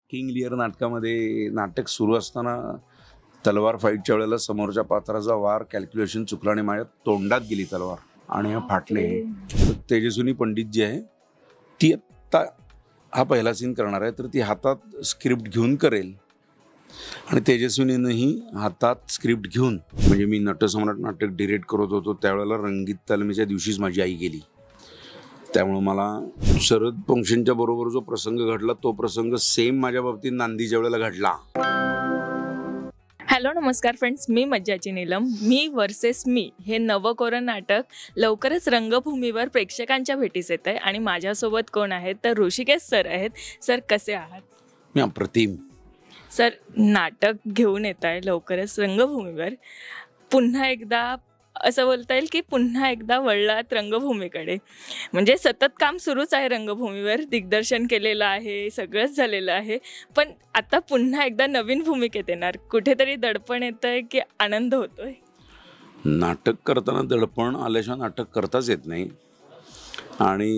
King Lear नाटकामध्ये नाटक सुरू असताना तलवार फाईटच्या वेळेला समोरच्या पात्राचा वार कॅल्क्युलेशन चुकला आणि माझ्या तोंडात गेली तलवार आणि फाटले. तेजस्विनी पंडित जी आहे ती आत्ता हा पहिला सीन करणार आहे, तर ती हातात स्क्रिप्ट घेऊन करेल आणि तेजस्विनीनंही हातात स्क्रिप्ट घेऊन, म्हणजे मी नटसम्राट नाटक डिरेक्ट करत होतो त्यावेळेला रंगीत तालमीच्या दिवशीच माझी आई गेली. त्यामुळे मला शरद पंक्षांच्या बरोबर जो प्रसंग घडला तो प्रसंग सेम माझ्या बाबतीत नांदीच्या वेळेला घडला. हॅलो नमस्कार फ्रेंड्स, मी मज्जाची नीलम. मी वर्सेस मी हे नवकोरण नाटक लवकरच रंगभूमीवर प्रेक्षकांच्या भेटीस येत आहे आणि माझ्यासोबत कोण आहेत तर ऋषिकेश सर आहेत. सर कसे आहात? मी अप्रतिम. सर नाटक घेऊन येत आहे लवकरच रंगभूमीवर. पुन्हा एकदा असं बोलता येईल की पुन्हा एकदा वळलात रंगभूमीकडे. म्हणजे सतत काम सुरूच आहे रंगभूमीवर, दिग्दर्शन केलेलं आहे, सगळंच झालेलं आहे, पण आता पुन्हा एकदा नवीन भूमिकेत येणार. कुठेतरी दडपण येतंय की आनंद होतोय? नाटक करताना दडपण आल्याशिवाय नाटक करताच येत नाही आणि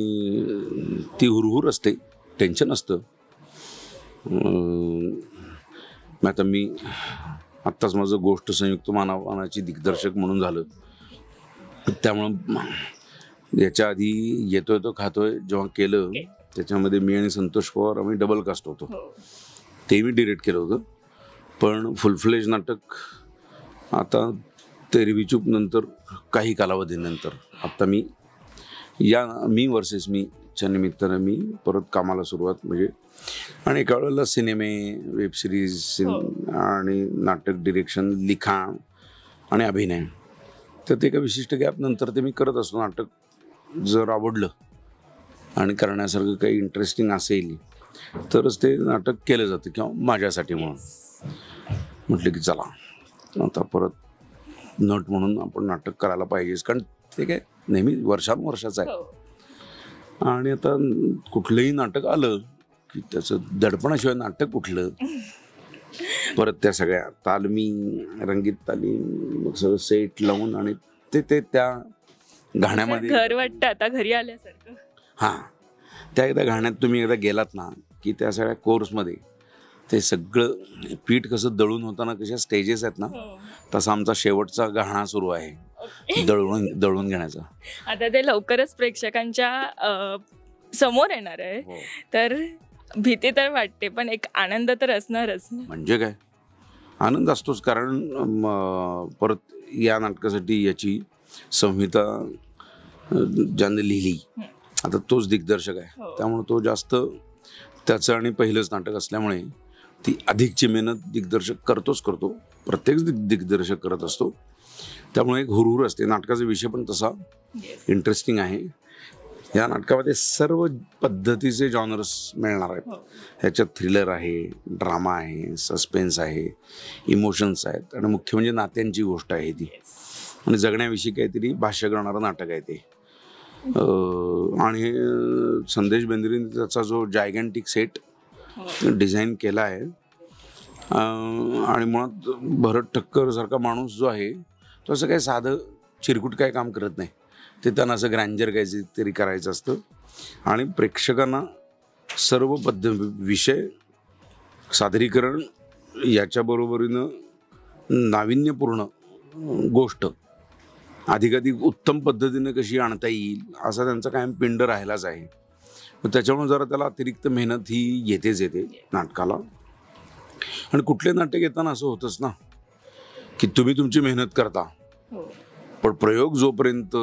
ती हुरहुर असते, टेन्शन असतं. आता मी आत्ताच माझं गोष्ट संयुक्त मानवानाची दिग्दर्शक म्हणून झालं, त्यामुळं याच्या आधी येतोय तो खातोय जेव्हा केलं त्याच्यामध्ये मी आणि संतोष पवार आम्ही डबल कास्ट होतो, ते मी डिरेक्ट केलं होतं. पण फुलफ्लेज नाटक आता तेरवी चूप नंतर काही कालावधीनंतर आता मी वर्सेस मीच्या निमित्तानं मी परत कामाला सुरुवात, म्हणजे आणि एका वेळेला सिनेमे, वेब सिरीज आणि नाटक डिरेक्शन, लिखाण आणि अभिनय, तर ते एका विशिष्ट गॅप नंतर ते मी करत असतो. नाटक जर आवडलं आणि करण्यासारखं काही इंटरेस्टिंग असेल तरच ते नाटक केलं जातं, किंवा माझ्यासाठी म्हणून म्हटलं की चला आता परत नट म्हणून आपण नाटक करायला पाहिजेच, कारण ते काय नेहमी वर्षानुवर्षाचं आहे. आणि आता कुठलंही नाटक आलं की त्याचं दडपणाशिवाय नाटक कुठलं. परत त्या सगळ्या तालमी, रंगीत तालीम, मग सगळं सेट लावून आणि ते त्या गाण्यामध्ये घर वाटतं आता घरी आल्यासारखं. हां, त्या एकदा गाण्यात तुम्ही एकदा गेलात ना की त्या सगळ्या कोर्समध्ये ते सगळं पीठ कसं दळून होताना कशा स्टेजेस आहेत ना, तसा आमचा शेवटचा गाणा सुरू आहे दळून घेण्याचा. आता ते लवकरच प्रेक्षकांच्या समोर येणार आहे, तर भीती तर वाटते पण एक आनंद तर असणारच. म्हणजे काय आनंद असतोच, कारण परत या नाटकासाठी याची संहिता ज्याने लिहिली आता तोच दिग्दर्शक आहे, त्यामुळे तो जास्त त्याचं आणि पहिलंच नाटक असल्यामुळे ती अधिकची मेहनत दिग्दर्शक करतो, प्रत्येक दिग्दर्शक करत असतो. त्यामुळे एक हुरहुर असते. नाटकाचा विषय पण तसा इंटरेस्टिंग आहे. या नाटकामध्ये सर्व पद्धतीचे जॉनर्स मिळणार आहेत. ह्याच्यात थ्रिलर आहे, ड्रामा आहे, सस्पेन्स आहे, इमोशन्स आहेत आणि मुख्य म्हणजे नात्यांची गोष्ट आहे ती, आणि जगण्याविषयी काहीतरी भाष्य करणारं नाटक आहे ते. आणि संदेश बेंद्रेंनी त्याचा जो जायगॅन्टिक सेट डिझाईन केला आहे, आणि मुळात भरत ठक्कर सारखा माणूस जो आहे तो असं काही साधं चिरकुट काही काम करत नाही, ते त्यांना असं ग्रँजर काहीतरी करायचं असतं. आणि प्रेक्षकांना सर्व विषय सादरीकरण याच्याबरोबरीनं नाविन्यपूर्ण गोष्ट अधिकाधिक उत्तम पद्धतीने कशी आणता येईल असा त्यांचा कायम पिंड राहिलाच आहे. त्याच्यामुळे जरा त्याला अतिरिक्त मेहनत ही येते नाटकाला. आणि कुठले नाटक येताना असं होतंच ना की तुम्ही तुमची मेहनत करता, पण प्रयोग जोपर्यंत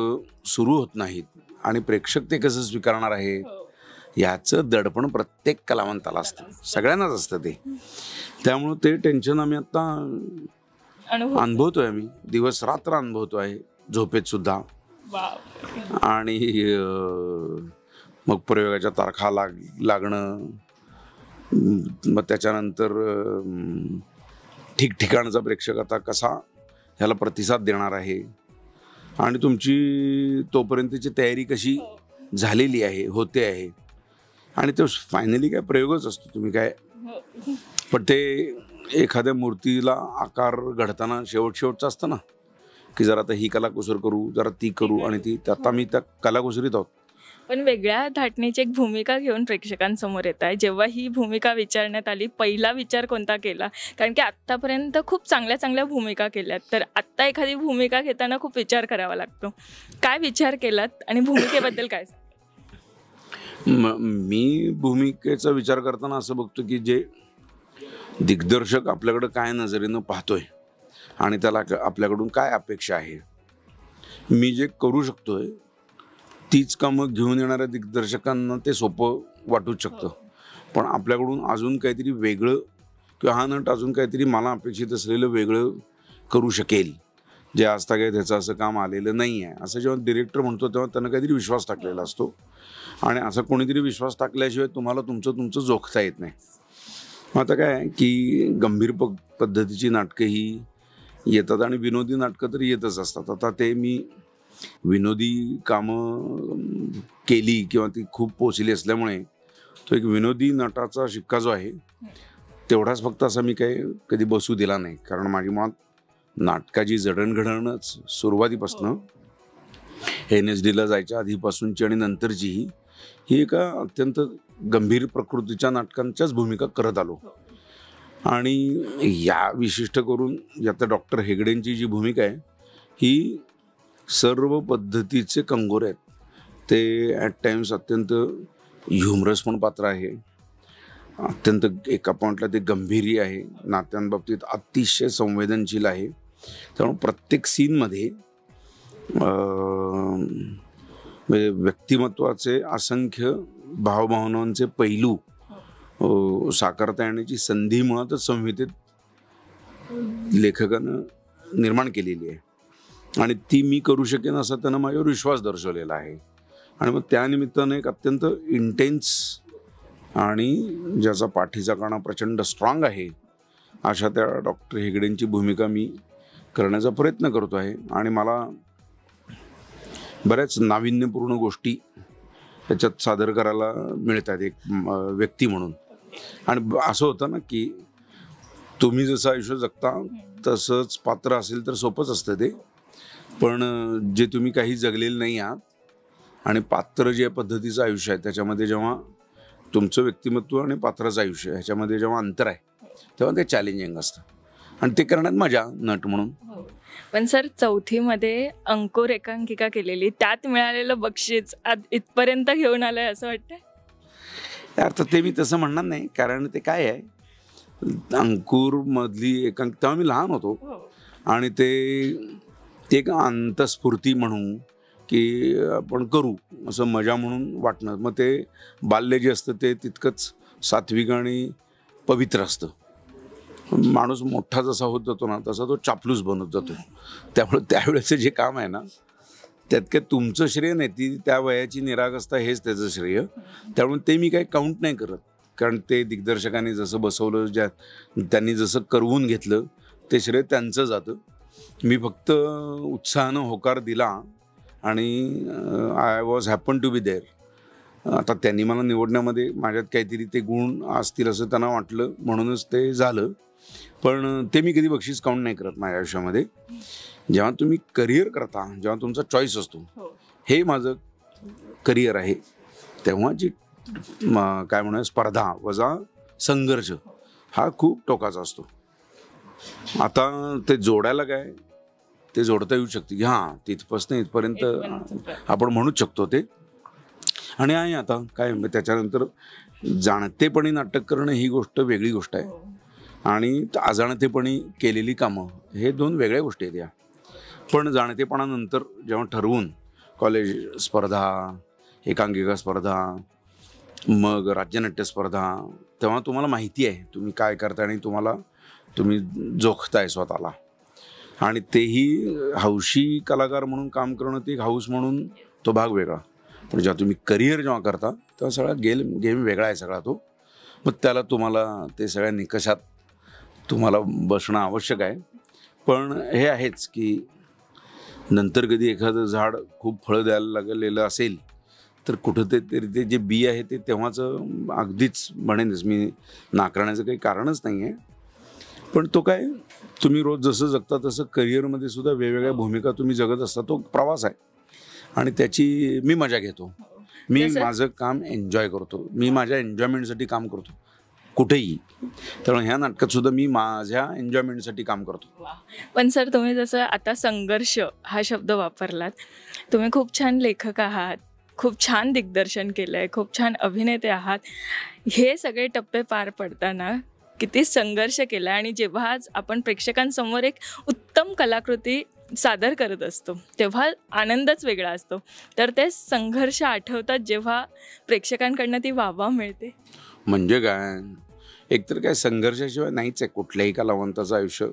सुरू होत नाहीत आणि प्रेक्षक ते कसं स्वीकारणार आहे याचं दडपण प्रत्येक कलावंताला असतं, सगळ्यांनाच असतं ते. त्यामुळं ते टेन्शन आम्ही आता अनुभवतोय, आम्ही दिवस रात्र अनुभवतो आहे, झोपेत सुद्धा. आणि मग प्रयोगाच्या तारखा लागणं, मग त्याच्यानंतर ठिकठिकाणचा प्रेक्षक आता कसा ह्याला प्रतिसाद देणार आहे आणि तुमची तोपर्यंतची तयारी कशी झालेली आहे, होते आहे. आणि तो फायनली काय प्रयोगच असतो, तुम्ही काय, पण ते एखाद्या मूर्तीला आकार घडताना शेवटचं असतं ना की जरा आता ही कलाकुसर करू, जरा ती करू, आणि ती आता मी त्या कलाकुसरीत आहोत. पण वेगळ्या धाटणीची एक भूमिका घेऊन प्रेक्षकांसमोर येत आहे. जेव्हा ही भूमिका विचारण्यात आली, पहिला विचार कोणता केला? कारण की आत्तापर्यंत खूप चांगल्या चांगल्या भूमिका केल्यात, तर आत्ता एखादी भूमिका घेताना खूप विचार करावा लागतो. काय विचार केलात आणि भूमिकेबद्दल काय सांगाल? मी भूमिकेचा विचार करताना असं बघतो की जे दिग्दर्शक आपल्याकडं काय नजरेनं पाहतोय आणि त्याला आपल्याकडून काय अपेक्षा आहे, मी जे करू शकतोय तीच कामं घेऊन येणाऱ्या दिग्दर्शकांना ते सोपं वाटूच शकतं. पण आपल्याकडून अजून काहीतरी वेगळं किंवा हा नट अजून काहीतरी मला अपेक्षित असलेलं वेगळं करू शकेल, जे आजता काही त्याचं असं काम आलेलं नाही आहे, असं जेव्हा डिरेक्टर म्हणतो तेव्हा त्यानं काहीतरी विश्वास टाकलेला असतो. आणि असा कोणीतरी विश्वास टाकल्याशिवाय तुम्हाला तुमचं जोखता येत नाही. मग आता काय आहे की गंभीर पद्धतीची नाटकं ही येतात आणि विनोदी नाटकं तर येतच असतात. आता ते मी विनोदी कामं केली किंवा ती खूप पोचली असल्यामुळे तो एक विनोदी नटाचा शिक्का जो आहे तेवढाच फक्त असा मी काही कधी बसू दिला नाही. कारण माझी मुळात नाटकाची जडणघडणच सुरुवातीपासून NSDला जायच्या आधीपासूनची आणि नंतरची ही एका अत्यंत गंभीर प्रकृतीच्या नाटकांच्याच भूमिका करत आलो. आणि या विशिष्ट करून आता डॉक्टर हेगडेंची जी भूमिका आहे ही सर्व पद्धतीचे कंगोरे आहेत. ते ॲट टाइम्स अत्यंत ह्युमरस पण पात्र आहे, अत्यंत एका पॉईंटला ते गंभीरही आहे, नात्यांबाबतीत अतिशय संवेदनशील आहे. त्यामुळे प्रत्येक सीनमध्ये व्यक्तिमत्वाचे असंख्य भावभावनांचे पैलू साकारता येण्याची संधी मुळातच संहितेत लेखकानं निर्माण केलेली आहे आणि ती मी करू शकेन असा त्यानं माझ्यावर विश्वास दर्शवलेला आहे. आणि मग त्यानिमित्तानं एक अत्यंत इंटेन्स आणि ज्याचा पाठीचा कणा प्रचंड स्ट्रॉंग आहे अशा त्या डॉक्टर हेगडेंची भूमिका मी करण्याचा प्रयत्न करतो आहे. आणि मला बऱ्याच नाविन्यपूर्ण गोष्टी त्याच्यात सादर करायला मिळतात एक व्यक्ती म्हणून. आणि असं होतं ना की तुम्ही जसं आयुष्य जगता तसंच पात्र असेल तर सोपंच असतं ते, पण जे तुम्ही काही जगलेलं नाही आहात आणि पात्र जे पद्धतीचं आयुष्य आहे त्याच्यामध्ये जेव्हा तुमचं व्यक्तिमत्व आणि पात्राचं आयुष्य ह्याच्यामध्ये जेव्हा अंतर आहे तेव्हा ते चॅलेंजिंग असतं आणि ते करण्यात मजा नट म्हणून. पण सर, चौथीमध्ये अंकुर एकांकिका केलेली, त्यात मिळालेलं बक्षीस आज इथपर्यंत घेऊन आलंय असं वाटतंय? अर्थात ते मी तसं म्हणणार नाही, कारण ते काय आहे, अंकुरमधली तेव्हा मी लहान होतो आणि ते एक अंतस्फूर्ती म्हणून की आपण करू असं मजा म्हणून वाटणं. मग ते बाल्य जे असतं ते तितकंच सात्विक आणि पवित्र असतं. माणूस मोठा जसा होत जातो ना तसा तो चापलूस बनत जातो. त्यामुळे त्यावेळेचं जे काम आहे ना त्यात काय तुमचं श्रेय नाही, ती त्या वयाची निरागसता हेच त्याचं श्रेय. त्यामुळे ते मी काही काउंट नाही करत, कारण ते दिग्दर्शकांनी जसं बसवलं, त्यांनी जसं करवून घेतलं ते श्रेय त्यांचं जातं. मी फक्त उत्साहानं होकार दिला आणि I was happen to be there. आता त्यांनी मला निवडण्यामध्ये माझ्यात काहीतरी ते गुण असतील असं त्यांना वाटलं म्हणूनच ते झालं. पण ते मी कधी बक्षीस काउंट नाही करत माझ्या आयुष्यामध्ये. जेव्हा तुम्ही करिअर करता, जेव्हा तुमचा चॉईस असतो, हे माझं करिअर आहे, तेव्हा जी काय म्हणूया स्पर्धा वजा संघर्ष हा खूप टोकाचा असतो. आता ते जोडायला काय ते जोडता येऊ शकते की हां तिथपासून इथपर्यंत आपण म्हणूच शकतो ते. आणि आहे आता काय त्याच्यानंतर जाणतेपणी नाटक करणं ही गोष्ट वेगळी गोष्ट आहे आणि अजाणतेपणी केलेली कामं हे दोन वेगळ्या गोष्टी आहेत या. पण जाणतेपणानंतर जेव्हा ठरवून कॉलेज स्पर्धा, एकांकिका स्पर्धा, मग राज्यनाट्य स्पर्धा, तेव्हा तुम्हाला माहिती आहे तुम्ही काय करता आणि तुम्ही जोखताय स्वतःला. आणि तेही हौशी कलाकार म्हणून काम करणं, ते हाऊस म्हणून तो भाग वेगळा. पण जेव्हा तुम्ही करिअर जेव्हा करता तेव्हा सगळा गेम वेगळा आहे सगळा तो. मग त्याला तुम्हाला ते सगळ्या निकषात तुम्हाला बसणं आवश्यक आहे. पण हे आहेच की नंतर कधी एखादं झाड खूप फळं द्यायला लागलेलं असेल तर कुठंतरी ते जे बी आहे ते तेव्हाचं अगदीच म्हणेनच मी नाकारण्याचं काही कारणच नाही आहे. पण तो काय तुम्ही रोज जसं जगता तसं करिअरमध्ये सुद्धा वेगवेगळ्या भूमिका तुम्ही जगत असता. तो प्रवास आहे आणि त्याची मी मजा घेतो. मी माझं काम एन्जॉय करतो, मी माझ्या एन्जॉयमेंटसाठी काम करतो कुठेही. त्यामुळे ह्या नाटकात सुद्धा मी माझ्या एन्जॉयमेंटसाठी काम करतो. पण सर, तुम्ही जसं आता संघर्ष हा शब्द वापरलात, तुम्ही खूप छान लेखक आहात, खूप छान दिग्दर्शन केलं आहे, खूप छान अभिनेते आहात. हे सगळे टप्पे पार पडताना किती संघर्ष केला, आणि जेव्हा आज आपण प्रेक्षकांसमोर एक उत्तम कलाकृती सादर करत असतो तेव्हा आनंदच वेगळा असतो. तर ते संघर्ष आठवतात जेव्हा प्रेक्षकांकडनं ती वाहवा मिळते. म्हणजे काय, एकतर काय संघर्षाशिवाय नाहीच आहे कुठल्याही कलावंताचं आयुष्य.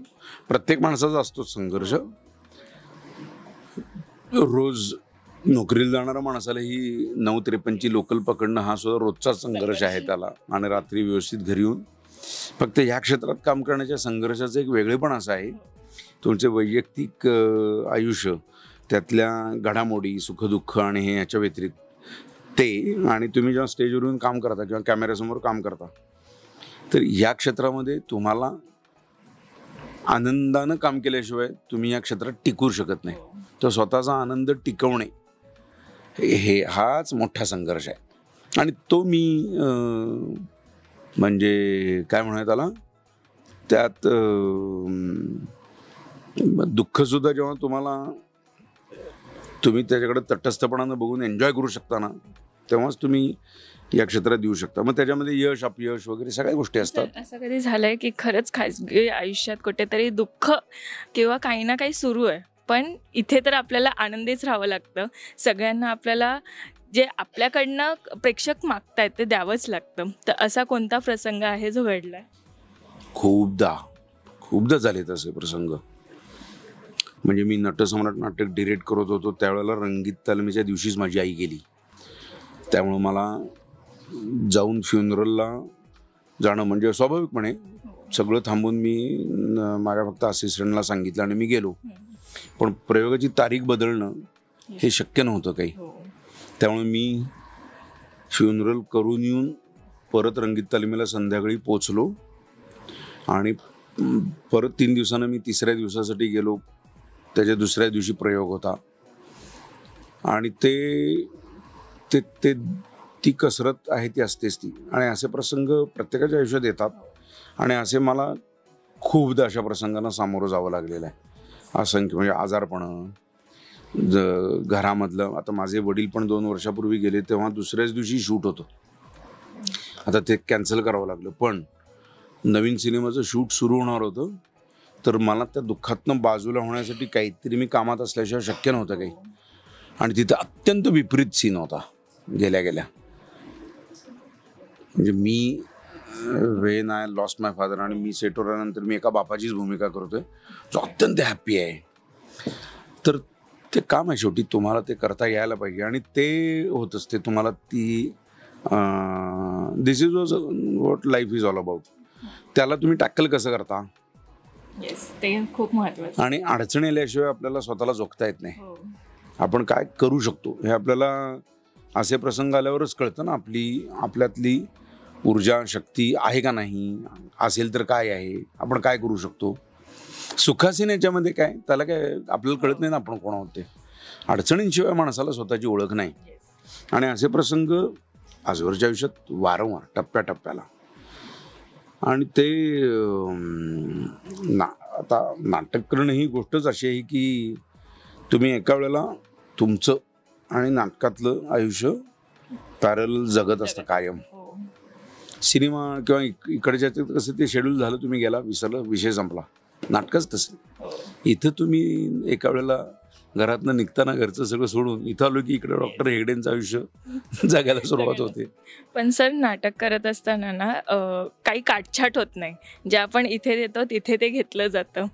प्रत्येक माणसाचा असतो संघर्ष. रोज नोकरीला जाणाऱ्या माणसालाही 9:53 लोकल पकडणं हा सुद्धा रोजचा संघर्ष आहे त्याला, आणि रात्री व्यवस्थित घरी येऊन. फक्त ह्या क्षेत्रात काम करण्याच्या संघर्षाचं एक वेगळेपण असं आहे, तुमचे वैयक्तिक आयुष्य, त्यातल्या घडामोडी, सुखदुःख आणि हे ह्याच्या व्यतिरिक्त ते, आणि तुम्ही जेव्हा स्टेजवरून काम करता किंवा कॅमेऱ्यासमोर काम करता, तर या क्षेत्रामध्ये तुम्हाला आनंदानं काम केल्याशिवाय तुम्ही या क्षेत्रात टिकू शकत नाही. तर स्वतःचा आनंद टिकवणे हाच मोठा संघर्ष आहे. आणि तो मी म्हणजे काय म्हणूयात त्याला, त्यात दुःखसुद्धा जेव्हा तुम्ही त्याच्याकडे तटस्थपणानं बघून एन्जॉय करू शकता ना, तेव्हाच तुम्ही या क्षेत्रात येऊ शकता. मग त्याच्यामध्ये यश अपयश वगैरे सगळ्या गोष्टी असतात. असं कधी झालंय की खरंच खाजगी आयुष्यात कुठेतरी दुःख किंवा काही ना काही सुरू आहे, पण इथे तर आपल्याला आनंदीच राहावं लागतं, सगळ्यांना आपल्याला जे आपल्याकडनं प्रेक्षक मागतायत ते द्यावंच लागतं, तर असा कोणता प्रसंग आहे जो घडलाय? खूपदा झाले तसे प्रसंग. म्हणजे मी नटसम्राट नाटक डिरेक्ट करत होतो त्यावेळेला रंगीत तालमीच्या दिवशीच माझी आई गेली. त्यामुळं मला जाऊन फ्युनरलला जाणं म्हणजे स्वाभाविकपणे सगळं थांबून मी माझ्या फक्त असिस्टंटला सांगितलं आणि मी गेलो. पण प्रयोगाची तारीख बदलणं हे शक्य नव्हतं काही. त्यामुळे मी फ्युनरल करून येऊन परत रंगीत तालमीला संध्याकाळी पोचलो, आणि परत 3 दिवसानं मी 3ऱ्या दिवसासाठी गेलो. त्याच्या दुसऱ्या दिवशी प्रयोग होता, आणि ती कसरत आहे ती असतेच ती. आणि असे प्रसंग प्रत्येकाच्या आयुष्यात येतात, आणि असे मला खूपदा अशा प्रसंगांना सामोरं जावं लागलेलं आहे. असंख्य म्हणजे आजारपणं, घरामधलं. आता माझे वडील पण 2 वर्षापूर्वी गेले, तेव्हा दुसऱ्याच दिवशी शूट होतं. आता ते कॅन्सल करावं लागलं, पण नवीन सिनेमाचं शूट सुरू होणार होतं. तर मला त्या दुःखातनं बाजूला होण्यासाठी काहीतरी मी कामात असल्याशिवाय शक्य नव्हतं काही. आणि तिथं अत्यंत विपरीत सीन होता गेल्या म्हणजे me when I lost my father, आणि मी सेटवर आल्यानंतर मी एका बापाचीच भूमिका करतोय जो अत्यंत हॅप्पी आहे. तर ते काम आहे, शेवटी तुम्हाला ते करता यायला पाहिजे, आणि ते होत असते तुम्हाला ती this is was what life is all about. त्याला तुम्ही टॅकल कसं करता, ते खूप महत्त्वाचं. आणि अडचणी आल्याशिवाय आपल्याला स्वतःला जोखता येत नाही. आपण काय करू शकतो हे आपल्याला असे प्रसंग आल्यावरच कळतं ना. आपल्यातली ऊर्जा शक्ती आहे का नाही, असेल तर काय आहे, आपण काय करू शकतो. सुखासीन याच्यामध्ये काय, त्याला काय आपल्याला कळत नाही ना आपण कोण आहोत ते. अडचणींशिवाय माणसाला स्वतःची ओळख नाही. आणि असे प्रसंग आजवरच्या आयुष्यात वारंवार टप्प्याटप्प्याला. आणि ते आता नाटक करणं ही गोष्टच अशी आहे की तुम्ही एका वेळेला तुमचं आणि नाटकातलं आयुष्य पॅरल जगत असतं कायम. सिनेमा किंवा इकडच्या कसं ते शेड्यूल झालं, तुम्ही गेला, विसरलं, विषय संपला. नाटकच तसं. इथं तुम्ही एका वेळेला घरातनं निघताना घरचं सगळं सोडून इथं आलो की इकडे डॉक्टर हेगडेंचं आयुष्य जगायला सुरुवात होते. पण सर, नाटक करत असताना ना काही काटछाट होत नाही. जे आपण इथे देतो तिथे ते घेतलं जातं.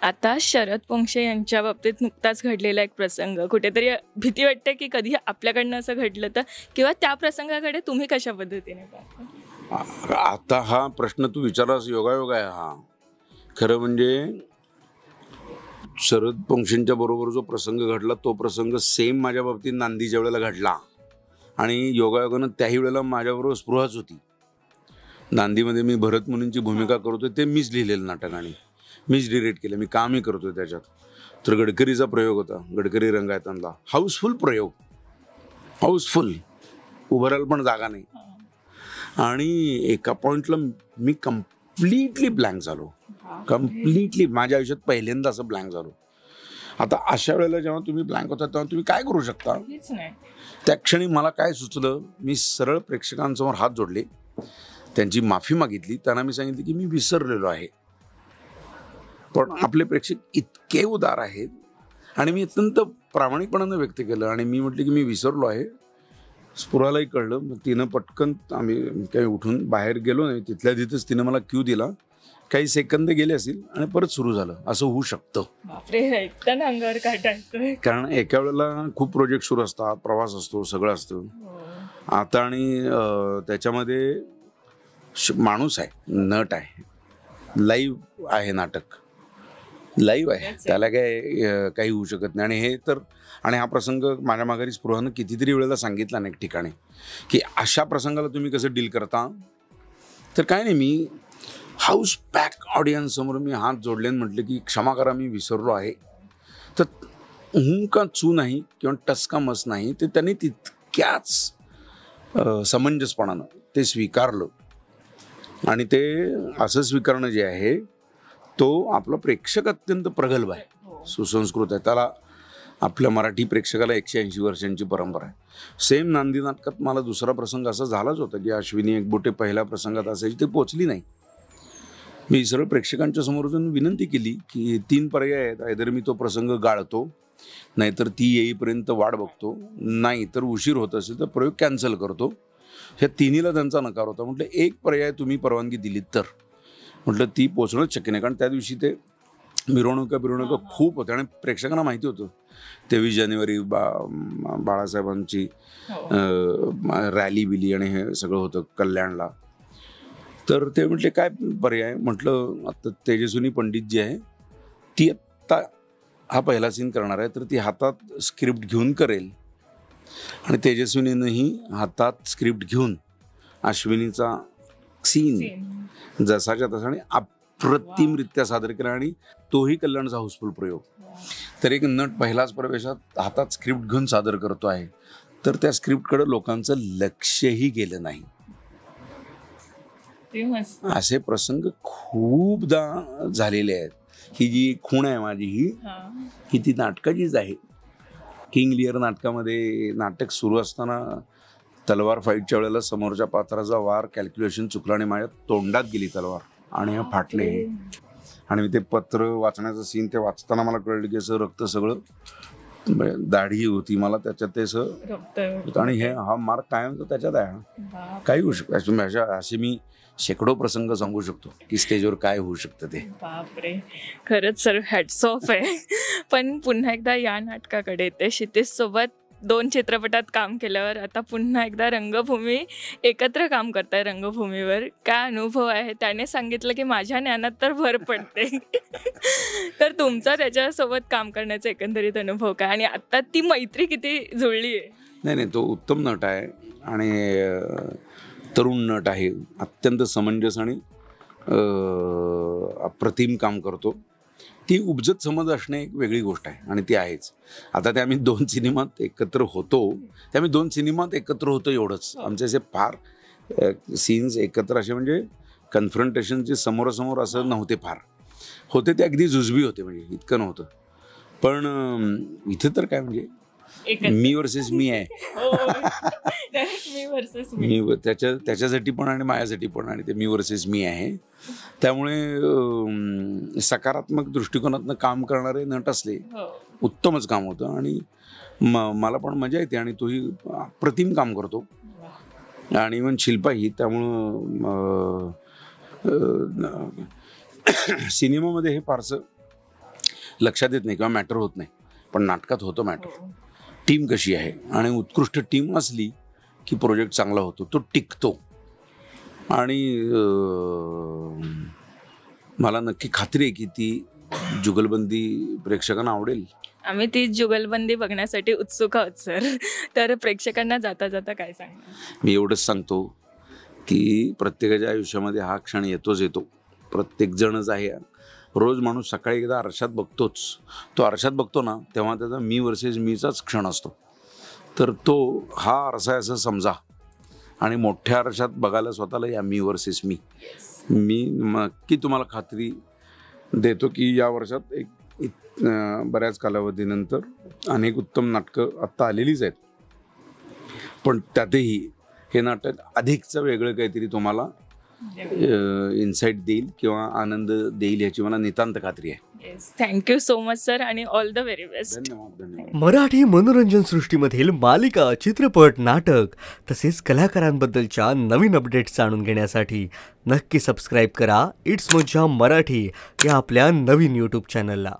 आता शरद पोंक्षे यांच्या बाबतीत नुकताच घडलेला एक प्रसंग, कुठेतरी भीती वाटते की कधी आपल्याकडनं असं घडलं तर, किंवा त्या प्रसंगाकडे तुम्ही कशा पद्धतीने पाहता? आता हा प्रश्न तू विचारलास योगायोग आहे हा. खरं म्हणजे शरद पोंक्षेंच्या बरोबर जो प्रसंग घडला तो प्रसंग सेम माझ्या बाबतीत नांदीच्या वेळेला घडला, आणि योगायोगानं त्याही वेळेला माझ्याबरोबर स्पृहाच होती. नांदीमध्ये मी भरत मुनींची भूमिका करतोय, ते मीच लिहिलेलं नाटक आणि मीच डिरेक्ट केलं, मी कामही करतोय त्याच्यात. तर गडकरीचा प्रयोग होता, गडकरी रंगायतांना हाऊसफुल प्रयोग, हाऊसफुल. उभं राहायला पण जागा नाही. आणि एका पॉइंटला मी कम्प्लिटली ब्लँक झालो. कम्प्लिटली माझ्या आयुष्यात पहिल्यांदा असं ब्लँक झालो. आता अशा वेळेला जेव्हा तुम्ही ब्लँक होता तेव्हा तुम्ही काय करू शकता? त्या क्षणी मला काय सुचलं, मी सरळ प्रेक्षकांसमोर हात जोडले, त्यांची माफी मागितली. त्यांना मी सांगितलं की मी विसरलेलो आहे. पण आपले प्रेक्षक इतके उदार आहेत आणि मी अत्यंत प्रामाणिकपणानं व्यक्त केलं आणि मी म्हटलं की मी विसरलो आहे. स्फुरालाही कळलं. मग तिनं पटकन, आम्ही काही उठून बाहेर गेलो नाही, तिथल्या तिथंच तिनं मला क्यू दिला. काही सेकंद गेले असतील आणि परत सुरू झालं. असं होऊ शकतं. अंगावर काटायचं, कारण एका वेळेला खूप प्रोजेक्ट सुरू असतात, प्रवास असतो, सगळं असतं. आता आणि त्याच्यामध्ये माणूस आहे, नट आहे, लाईव्ह आहे, नाटक लाईव्ह आहे, त्याला काही होऊ शकत नाही. आणि हे तर, आणि हा प्रसंग माझ्या माघारी स्पृहानं कितीतरी वेळेला सांगितला ना एक ठिकाणी, की अशा प्रसंगाला तुम्ही कसं डील करता. तर काय नाही, मी हाऊस पॅक ऑडियन्स समोर मी हात जोडले आणि म्हटलं की क्षमा करा, मी विसरलो आहे. तर का चू नाही किंवा टसका मस नाही, ते त्यांनी तितक्याच समंजसपणानं ते स्वीकारलं. आणि ते असं स्वीकारणं जे आहे, तो आपला प्रेक्षक अत्यंत प्रगल्भ आहे, सुसंस्कृत आहे. त्याला आपल्या मराठी प्रेक्षकाला 180 वर्षांची परंपरा आहे. सेम नांदी नाटकात मला दुसरा प्रसंग असा झालाच होता की अश्विनी एकबोटे पहिल्या प्रसंगात असायची, ते पोचली नाही. मी सरळ प्रेक्षकांच्या समोर जाऊन विनंती केली की 3 पर्याय आहेत, आयदर मी तो प्रसंग गाळतो, नाहीतर ती येईपर्यंत वाट बघतो, नाही तर उशीर होत असेल तर प्रयोग कॅन्सल करतो. ह्या तिन्हीला त्यांचा नकार होता. म्हटलं एक पर्याय तुम्ही परवानगी दिलीत तर, म्हटलं ती पोचणंच शक्य नाही. कारण त्या दिवशी ते मिरवणुका खूप होत्या आणि प्रेक्षकांना माहिती होतं 23 जानेवारी बाळासाहेबांची रॅली बिली आणि हे सगळं होतं कल्याणला. तर ते म्हटले काय पर्याय? म्हटलं आता तेजस्विनी पंडित जी आहे ती आत्ता हा पहिला सीन करणार आहे, तर ती हातात स्क्रिप्ट घेऊन करेल. आणि तेजस्विनीनंही हातात स्क्रिप्ट घेऊन अश्विनीचा सीन जसाच्या तसाने अप्रतिमरित्या सादर केला आणि तोही कल्याणचा हाऊसफुल प्रयोग. तर एक नट पहिलाच प्रवेशात हातात स्क्रिप्ट घेऊन सादर करतो आहे, तर त्या स्क्रिप्टकडे लोकांचं लक्षही गेलं नाही. असे प्रसंग खूपदा झालेले आहेत. ही जी खूण आहे माझी ही ती नाटकाचीच आहे. किंग लिअर नाटकामध्ये नाटक सुरू असताना तलवार फाईटच्या वेळेला समोरच्या पात्राचा वार कॅल्क्युलेशन चुकला आणि माझ्या तोंडात गेली तलवार आणि हे फाटले. आणि मी ते पत्र वाचण्याचं सीन ते वाचताना मला कळलं की असं रक्त सगळं, दाढी होती मला त्याच्यात ते असं, आणि हे हा मार्क कायम त्याच्यात आहे. काही होऊ शकतं. असे मी शेकडो प्रसंग सांगू शकतो की स्टेजवर काय होऊ शकतं ते. बापरे, खरंच सर हॅट्स ऑफ आहे. पण पुन्हा एकदा या नाटकाकडे येते. क्षितिज सोबत 2 चित्रपटात काम केल्यावर आता पुन्हा एकदा रंगभूमी एकत्र काम करताय रंगभूमीवर. काय अनुभव आहे? त्याने सांगितलं की माझ्या ज्ञानात तर भर पडते. तर तुमचा त्याच्यासोबत काम करण्याचा एकंदरीत अनुभव काय, आणि आता ती मैत्री किती जुळली आहे? नाही, तो उत्तम नट आहे आणि तरुण नट आहे, अत्यंत समंजस आणि अप्रतिम काम करतो. ती उपजत समज असणे एक वेगळी गोष्ट आहे आणि ती आहेच. आता ते आम्ही 2 सिनेमात एकत्र होतो, ते आम्ही 2 सिनेमात एकत्र होतो एवढंच. आमचे असे फार सीन्स एकत्र असे म्हणजे कन्फ्रंटेशनचे समोरासमोर असं नव्हते, फार होते ते अगदी जुजबी होते, म्हणजे इतकं नव्हतं. पण इथे तर काय म्हणजे मी वर्सेस मी आहे. मी त्याच्यासाठी पण आणि माझ्यासाठी पण, आणि ते मी वर्सेस मी आहे. त्यामुळे सकारात्मक दृष्टिकोनातनं काम करणारे नट असले उत्तमच काम होतं आणि मला पण मजा येते. आणि तोही अप्रतिम काम करतो आणि इव्हन शिल्पाही. त्यामुळं सिनेमामध्ये हे फारसं लक्षात येत नाही किंवा मॅटर होत नाही, पण नाटकात होतं मॅटर. टीम कशी आहे, आणि उत्कृष्ट टीम असली की प्रोजेक्ट चांगला होतो, तो टिकतो. आणि मला नक्की खात्री आहे की ती जुगलबंदी प्रेक्षकांना आवडेल. आम्ही ती जुगलबंदी बघण्यासाठी उत्सुक आहोत सर. तर प्रेक्षकांना जाता जाता काय सांगणार? मी एवढंच सांगतो की प्रत्येकाच्या आयुष्यामध्ये हा क्षण येतो. प्रत्येकजणच आहे. रोज माणूस सकाळी एकदा आरशात बघतोच. तो आरशात बघतो ना, तेव्हा त्याचा मी वर्सेस मीचाच क्षण असतो. तर तो हा आरसा आहे असं समजा आणि मोठ्या आरशात बघायला स्वतःला या मी वर्सेस मी. मी नक्की तुम्हाला खात्री देतो की या वर्षात बऱ्याच कालावधीनंतर अनेक उत्तम नाटकं आत्ता आलेलीच आहेत, पण त्यातही हे नाटक अधिकचं वेगळं काहीतरी तुम्हाला इन्साइट देईल किंवा आनंद देईल याची मला नितांत खात्री आहे. थँक्यू सो मच सर आणि ऑल द व्हेरी बेस्ट. धन्यवाद. मराठी मनोरंजन सृष्टीमधील मालिका, चित्रपट, नाटक तसेच कलाकारांबद्दलच्या नवीन अपडेट्स जाणून घेण्यासाठी नक्की सबस्क्राईब करा इट्स मज्जा मराठी या आपल्या नवीन यूट्यूब चॅनलला.